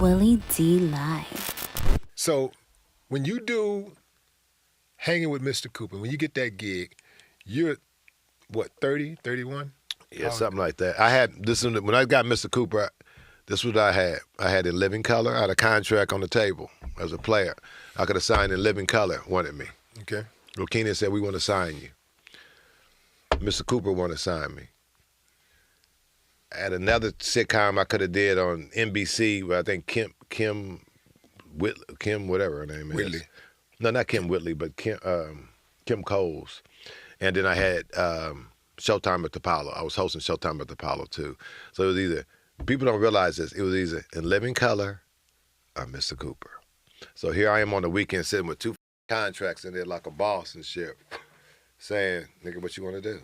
Willie D Live. So when you do Hanging with Mr. Cooper, when you get that gig, you're, what, 30, 31? Yeah, something like that. I had this when I got Mr. Cooper. This was what I had. I had in living color. I had a contract on the table as a player. I could have signed in living color. Wanted me. Okay. Well, Keenan said, we want to sign you. Mr. Cooper wanted to sign me. I had another sitcom I could have did on NBC where I think Kim whatever her name is. Whitley. No, not Kim Whitley, but Kim Coles. And then I had Showtime at the Apollo. I was hosting Showtime at the Apollo too. So it was either, people don't realize this, it was either in living color or Mr. Cooper. So here I am on the weekend sitting with two contracts in there like a boss and shit, saying, nigga, what you want to do?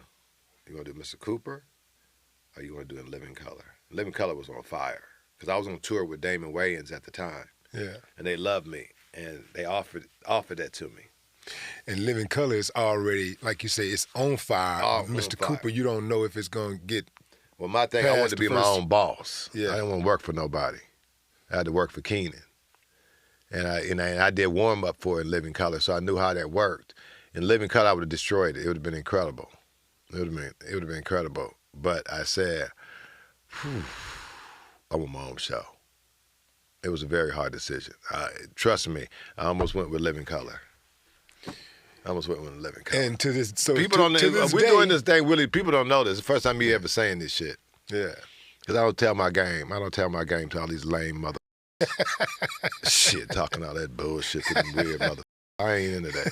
You want to do Mr. Cooper or you want to do in living color? Living color was on fire because I was on tour with Damon Wayans at the time. Yeah. And they loved me and they offered that to me. And Living Color is already, like you say, it's on fire. Mr. fire. Cooper, you don't know if it's going to get. Well, my thing, I wanted to be my own boss. Yeah. I didn't want to work for nobody. I had to work for Keenan. And I did warm up for it in Living Color, so I knew how that worked. In Living Color, I would have destroyed it. It would have been incredible. It would have been incredible. But I said, I want my own show. It was a very hard decision. Trust me, I almost went with Living Color. And to this, so people don't. We're doing this thing, Willie. People don't know this. It's the first time you ever saying this shit. Yeah. Because I don't tell my game. I don't tell my game to all these lame mother shit, talking all that bullshit to them weird mother. I ain't into that.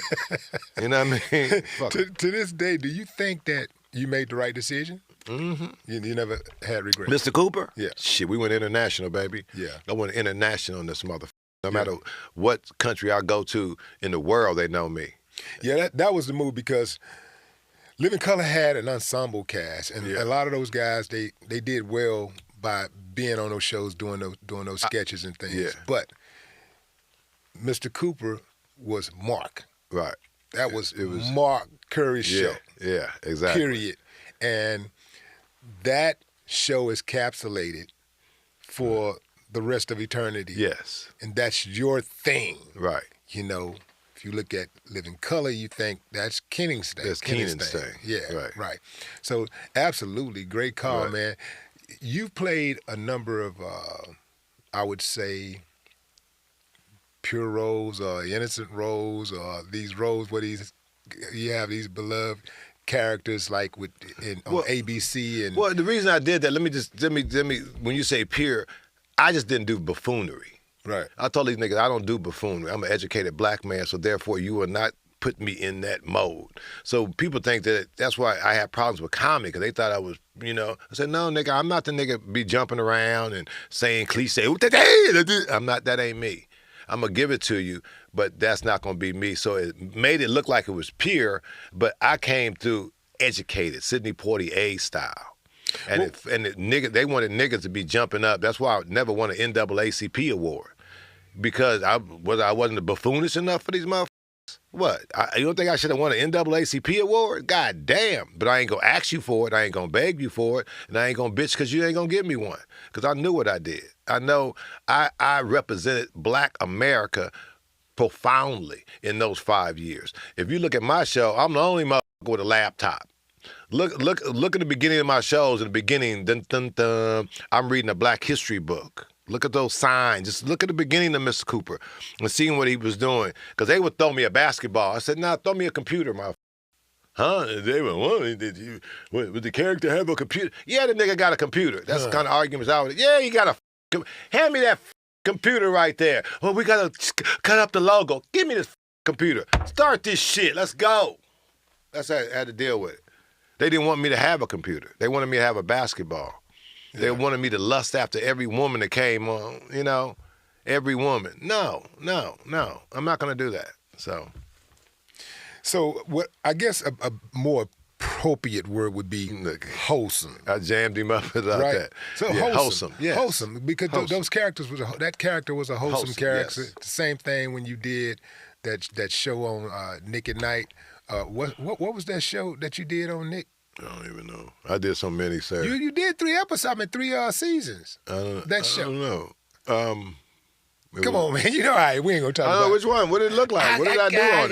You know what I mean? To this day, do you think that you made the right decision? Mm-hmm. You never had regrets? Mr. Cooper? Yeah. Shit, we went international, baby. Yeah. I went international in this motherfucker. No matter what country I go to in the world, they know me. Yeah, that was the move because Living Color had an ensemble cast, and a lot of those guys they did well by being on those shows doing those sketches and things. Yeah. But Mr. Cooper was Mark. Right. It was Mark Curry's show. Yeah, exactly. Period. And that show is capsulated for the rest of eternity. Yes. And that's your thing. Right. You know, if you look at Living Color, you think that's Kenning's thing. That's Keenan's thing. Yeah, right. So absolutely, great call, man. You've played a number of, I would say, pure roles or innocent roles or these roles where you have these beloved characters like on ABC and. Well, the reason I did that, let me. When you say pure, I just didn't do buffoonery. Right. I told these niggas I don't do buffoonery. I'm an educated black man, so therefore you will not put me in that mode. So people think that's why I had problems with comedy, because they thought I was, I said, no, nigga, I'm not the nigga be jumping around and saying cliche. I'm not, that ain't me. I'm going to give it to you, but that's not going to be me. So it made it look like it was pure, but I came through educated, Sidney Poitier style. And they wanted niggas to be jumping up. That's why I never won an NAACP award, because I wasn't buffoonish enough for these motherfuckers. What? You don't think I should have won an NAACP award? God damn. But I ain't going to ask you for it. I ain't going to beg you for it. And I ain't going to bitch because you ain't going to give me one. Because I knew what I did. I know I represented Black America profoundly in those 5 years. If you look at my show, I'm the only motherfucker with a laptop. Look at the beginning of my shows. In the beginning, dun, dun, dun, I'm reading a Black history book. Look at those signs. Just look at the beginning of Mr. Cooper and seeing what he was doing. Because they would throw me a basketball. I said, nah, throw me a computer, Huh? They went, would the character have a computer? Yeah, the nigga got a computer. That's the kind of arguments I would. Yeah, he got a. Hand me that computer right there. Well, we got to cut up the logo. Give me this computer. Start this shit. Let's go. That's how I had to deal with it. They didn't want me to have a computer. They wanted me to have a basketball. They wanted me to lust after every woman that came on, every woman. No. I'm not going to do that. So what I guess a more appropriate word would be wholesome. I jammed him up about that. So wholesome. Yes. Wholesome, because those characters that character was a wholesome character. Yes. The same thing when you did that show on Nick at Night. What was that show that you did on Nick? I don't even know. I did so many, sir. You did 3 episodes, 3 seasons. That show. I don't know. Come on, man. You know, all right, we ain't gonna talk I don't about know which one. What did it look like? What did I do on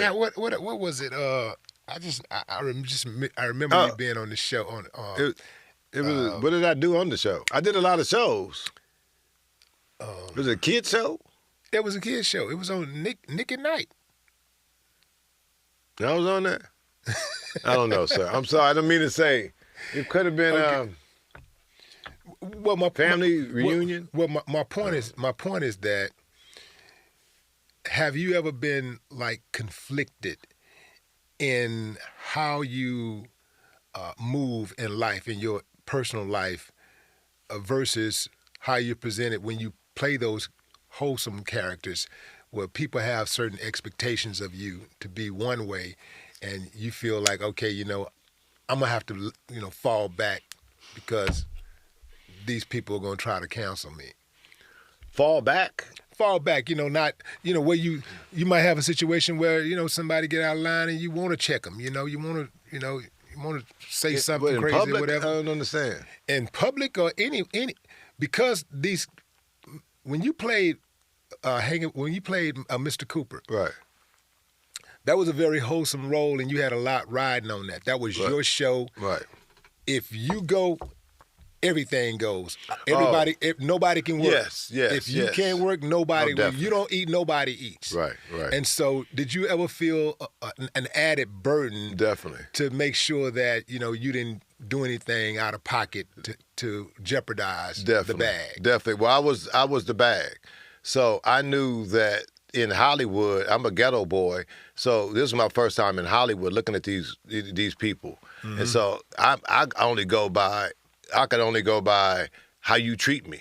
it? What was it? I remember you being on the show on. It was. What did I do on the show? I did a lot of shows. Was it a kid show? It was a kid show. It was on Nick at Night. I was on there. I don't know, sir. I'm sorry. I don't mean to say. It could have been. Okay. Well, my family reunion. My point is that have you ever been like conflicted in how you move in life, in your personal life, versus how you're presented when you play those wholesome characters, where people have certain expectations of you to be one way, and you feel like, okay, you know, I'm gonna have to, you know, fall back because these people are gonna try to cancel me. Fall back, you know, not, you know, where you might have a situation where, you know, somebody get out of line and you want to check them, you know, you want to say something crazy public, or whatever. I don't understand. In public or any, because when you played Mr. Cooper, Right. that was a very wholesome role, and you had a lot riding on that. That was your show. Right. If you go, everything goes. Everybody, nobody can work. Yes. If you can't work, nobody will. Definitely. You don't eat, nobody eats. Right. And so, did you ever feel an added burden? Definitely. To make sure that, you know, you didn't do anything out of pocket to jeopardize the bag? Definitely. Well, I was the bag. So I knew that in Hollywood, I'm a ghetto boy. So this was my first time in Hollywood looking at these people. Mm-hmm. And so I could only go by how you treat me.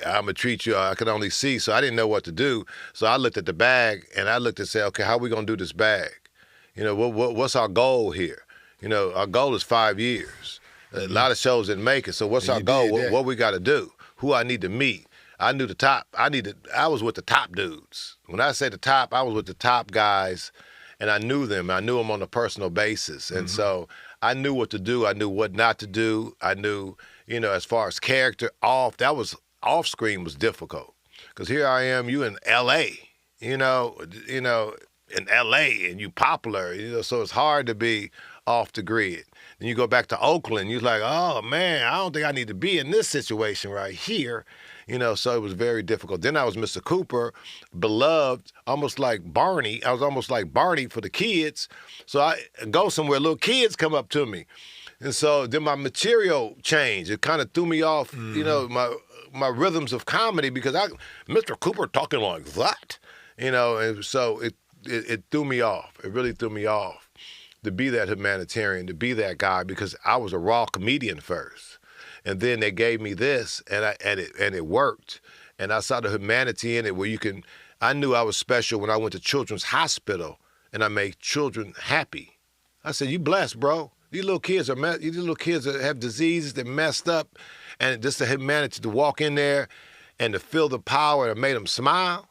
I'm going to treat you, I could only see. So I didn't know what to do. So I looked at the bag and I looked and said, okay, how are we going to do this bag? You know, what's our goal here? You know, our goal is 5 years. A lot of shows didn't make it. So what's our goal? What we got to do? Who I need to meet? I knew the top. I was with the top dudes. When I say the top, I was with the top guys, and I knew them. I knew them on a personal basis. And so I knew what to do. I knew what not to do. I knew, you know, as far as character, off screen was difficult. Because here I am, you in L.A., you know, in L.A., and you popular, you know, so it's hard to be off the grid. Then you go back to Oakland, you're like, oh, man, I don't think I need to be in this situation right here. You know, so it was very difficult. Then I was Mr. Cooper, beloved, almost like Barney. I was almost like Barney for the kids. So I go somewhere, little kids come up to me. And so then my material changed. It kind of threw me off, you know, my rhythms of comedy, because Mr. Cooper talking like that, you know, and so it threw me off. It really threw me off to be that humanitarian, to be that guy, because I was a raw comedian first. And then they gave me this, and it worked. And I saw the humanity in it, where I knew I was special when I went to Children's Hospital and I made children happy. I said, you blessed, bro. These little kids that have diseases that messed up, and just the humanity to walk in there and to feel the power and made them smile.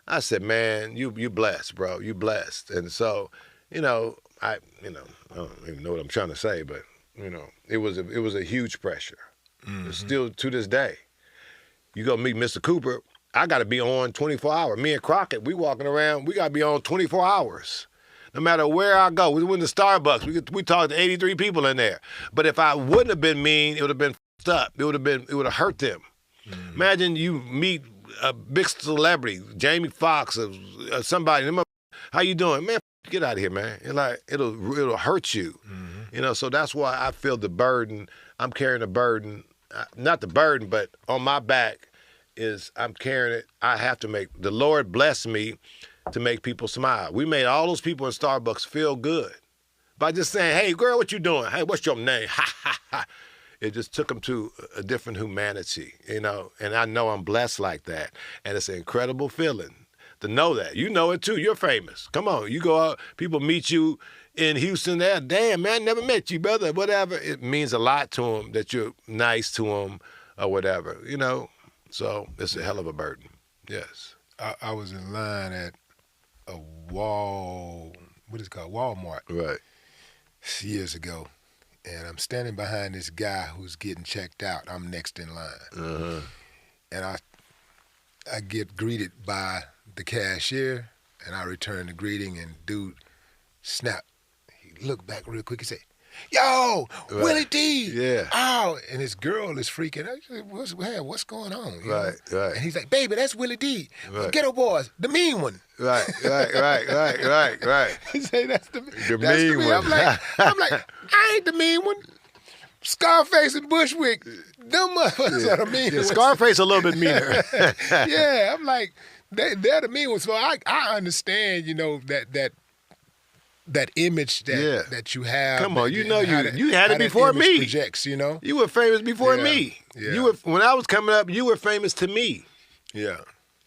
I said, man, you blessed, bro. You blessed. And so, I don't even know what I'm trying to say, but it was a huge pressure. Mm-hmm. Still to this day. You go meet Mr. Cooper, I got to be on 24 hours. Me and Crockett, we walking around, we got to be on 24 hours. No matter where I go. We went to Starbucks, we talked to 83 people in there. But if I wouldn't have been mean, it would have been f***ed up. It would have hurt them. Mm-hmm. Imagine you meet a big celebrity, Jamie Foxx or somebody, how you doing? Man, get out of here, man. It'll hurt you. Mm-hmm. So that's why I feel the burden. I'm carrying the burden, not the burden, but on my back is I'm carrying it. I have to the Lord bless me to make people smile. We made all those people in Starbucks feel good by just saying, hey, girl, what you doing? Hey, what's your name? Ha, ha, ha. It just took them to a different humanity, and I know I'm blessed like that. And it's an incredible feeling to know that. You know it too. You're famous. Come on. You go out, people meet you in Houston there. Damn, man, never met you, brother. Whatever. It means a lot to them that you're nice to them or whatever, So it's a hell of a burden. Yes. I was in line at a Walmart. Right. Years ago. And I'm standing behind this guy who's getting checked out. I'm next in line. Uh-huh. And I get greeted by the cashier, and I return the greeting, and dude snap. He looked back real quick. He said, "Yo, Willie D." Yeah. Oh, and his girl is freaking out. She said, what's going on? You know? Right. And he's like, "Baby, that's Willie D. Right. Ghetto Boys, the mean one." Right. He say that's the The that's mean one. I'm like, I ain't the mean one. Scarface and Bushwick, them motherfuckers are the mean Yeah, ones. Scarface a little bit meaner. Yeah, I'm like, they're the mean ones. So I understand, that image that you have. Come on, and you how that- you had how it that before image me. Projects, You were famous before me. Yeah. When I was coming up, you were famous to me. Yeah.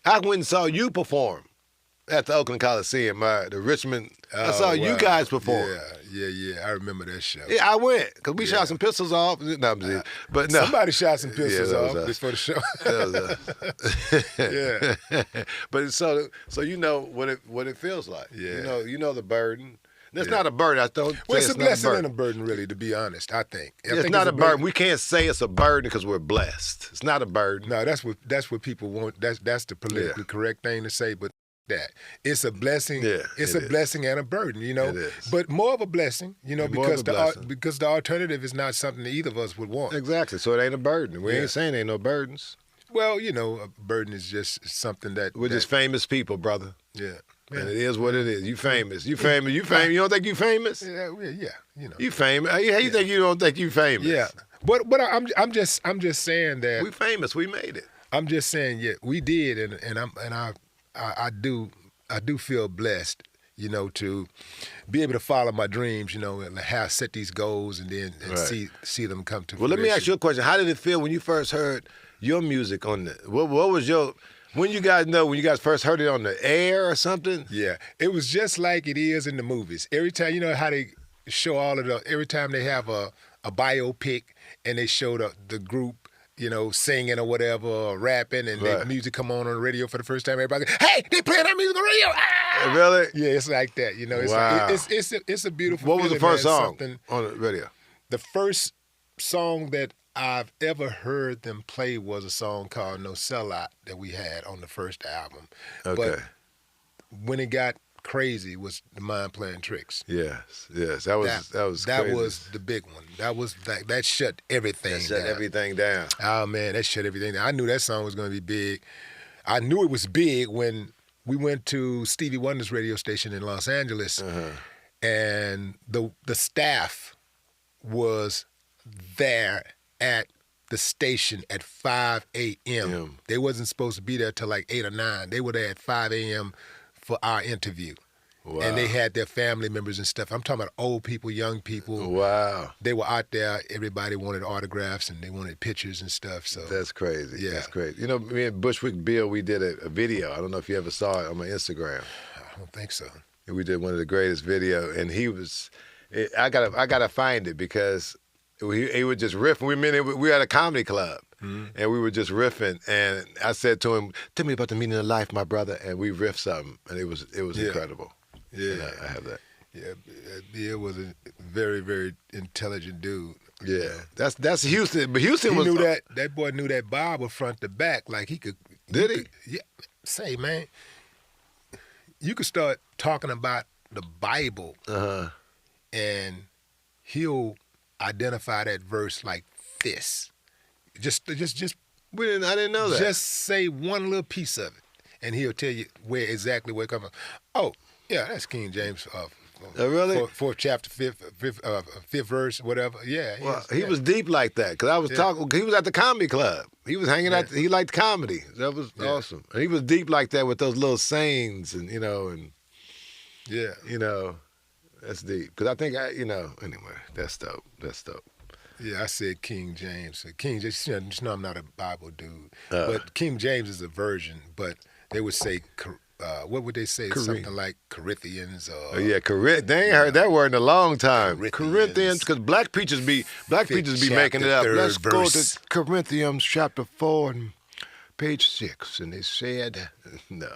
I went and saw you perform at the Oakland Coliseum, the Richmond. I saw you wow. guys perform. Yeah. I remember that show. Yeah, I went because we shot some pistols off. No, I'm just, but no. Somebody shot some pistols that off was us. just for the show. That was Yeah. But so you know what it feels like. Yeah. You know the burden. It's not a burden. I don't. Well, it's say a blessing not and a burden, really, to be honest. I think It's not a burden. We can't say it's a burden because we're blessed. It's not a burden. No, that's what people want. That's the politically correct thing to say. But that it's a blessing. Yeah, it's it a is. blessing and a burden. It is. But more of a blessing. More Because of a blessing. because the alternative is not something that either of us would want. Exactly. So it ain't a burden. We Yeah. ain't saying ain't no burdens. Well, a burden is just something that We're just famous people, brother. yeah. And it is what it is. You famous. You famous. You famous. You don't think you famous? Yeah. You famous. How you think you don't think you famous? Yeah. But I'm just saying that We famous. We made it. I'm just saying we did, and I do feel blessed, to be able to follow my dreams, and have set these goals and then Right. see them come to Well, let me fruition. ask you a question. How did it feel when you first heard your music on the? What was your? When you guys first heard it on the air or something? Yeah, it was just like it is in the movies. Every time, how they show every time they have a biopic and they show the group, singing or whatever, or rapping, and the Right. music come on the radio for the first time. Everybody goes, "Hey, they playing that music on the radio!" Ah! Really? Yeah, it's like that. It's Wow. it's a beautiful. What was the feeling, first man. song Something- on the radio? The first song that I've ever heard them play was a song called "No Sellout" that we had on the first album. Okay. But when it got crazy was the Mind Playing Tricks. Yes. That was crazy. was the big one. That shut everything That shut down. everything down. Oh man, that shut everything down. I knew that song was going to be big. I knew it was big when we went to Stevie Wonder's radio station in Los Angeles, and the staff was there at the station at 5 a.m. They wasn't supposed to be there till like 8 or 9. They were there at 5 a.m. for our interview. Wow. And they had their family members and stuff. I'm talking about old people, young people. Wow. They were out there. Everybody wanted autographs and they wanted pictures and stuff. So That's crazy. Yeah. That's crazy. Me and Bushwick Bill, we did a video. I don't know if you ever saw it on my Instagram. I don't think so. We did one of the greatest video, and he was. I gotta find it because he would just riff. We were at a comedy club, and we were just riffing. And I said to him, "Tell me about the meaning of life, my brother." And we riffed something, and it was incredible. Yeah, And I have that. Yeah, Bill was a very, very intelligent dude. Yeah, that's Houston. But Houston He was knew that boy knew that Bible front to back. Like he could. Did he? Yeah. Say, man, you could start talking about the Bible, and he'll identify that verse like this. Just I didn't know that. Just say one little piece of it, and he'll tell you exactly where it comes from. Oh, yeah, that's King James. Really? Fourth chapter, fifth verse, whatever. Yeah. Well, yes, he yeah. was deep like that because I was talking. He was at the comedy club. He was hanging out. He liked comedy. That was awesome. And he was deep like that with those little sayings, and that's deep. Because I think anyway, that's dope. That's dope. Yeah, I said King James. King James. Just know I'm not a Bible dude, but King James is a version. But they would say, what would they say? Something like Corinthians. Oh yeah, they ain't heard that word in a long time. Corinthians, because black preachers be making it up. Let's go to Corinthians chapter 4 and page 6, and they said, no.